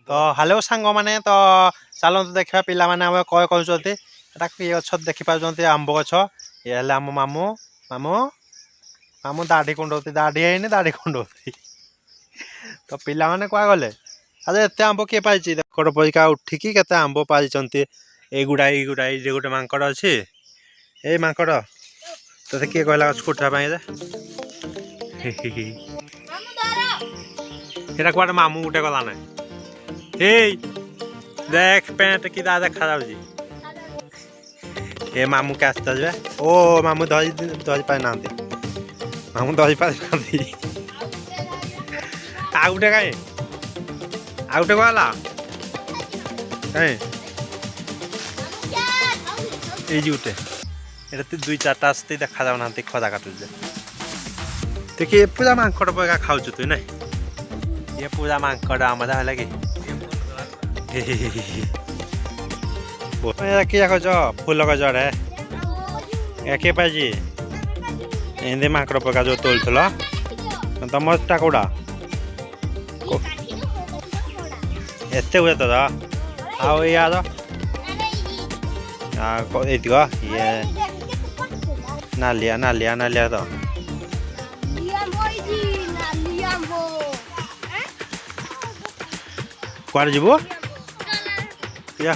तो हेलो सांग मैंने तो चलते देखा पिला माने कह कहते कि गछ देखिपार आंब गछ ये आम मामू मामू मामू दाढ़ी कुंडौती दाढ़ी है दाढ़ी कुंडौती तो पिला माने क्या गले अरे एत आंब किए पाई देखड़ परिका उठिकी के आंब पाई ये गुड़ाई गोटे मांकड़ अच्छी ये मांकड़ तो किए कहला गछ उठा ये कौटे मामू गोटे गला ना देख पेंट कि देखा जाऊँगी ये मामू के आसता जा ओ मामू धरी धरी पाई ना मामू धरी पाई आ गोटे कहीं आ गोटे कहला कहीं ये गोटे ये दुई चार्टा आसते देखा जाऊना खदा काटु देखिए पूरा मांकड़ पका खाऊ तु ना ये पूरा मांकड़ आमदा है कि किया खोज फूल गजर है किए पाई एमती माकड़ पका जो तोलुल तुम कौड़ा एत हुए तो आओ यार ये नालिया नालिया नालिया तो कुआर जीव या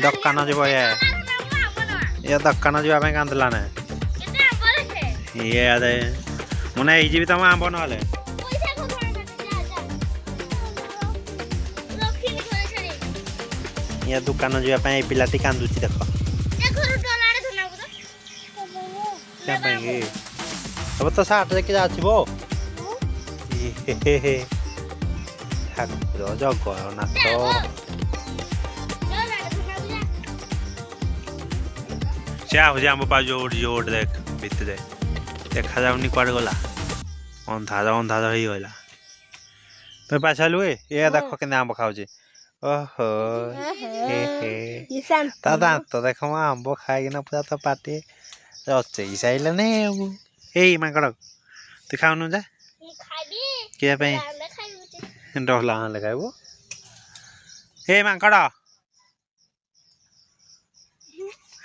दकान जीव ये दकान जावाई कांदला ना ये मुना ये तुम आंब ना ये दुकान जावाई पिलाटी कांदुची देख अब तो साठ देखिए आसो ठाकुर जगन्नाथ से आम पा जोड़ जोड़ देख भितर देखा जाऊनी कुआड़े गला अंधार अंधार हो गला तुम पाछलु ये देख के आंब खाऊे ओहो ता दात देख मो आंब खाईना पूरा तो पाटे रचई सारे नहीं माकड़ तू खाऊनु जा किया डहला हाँ खाइबू हे माकड़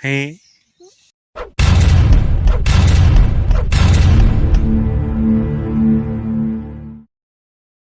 हे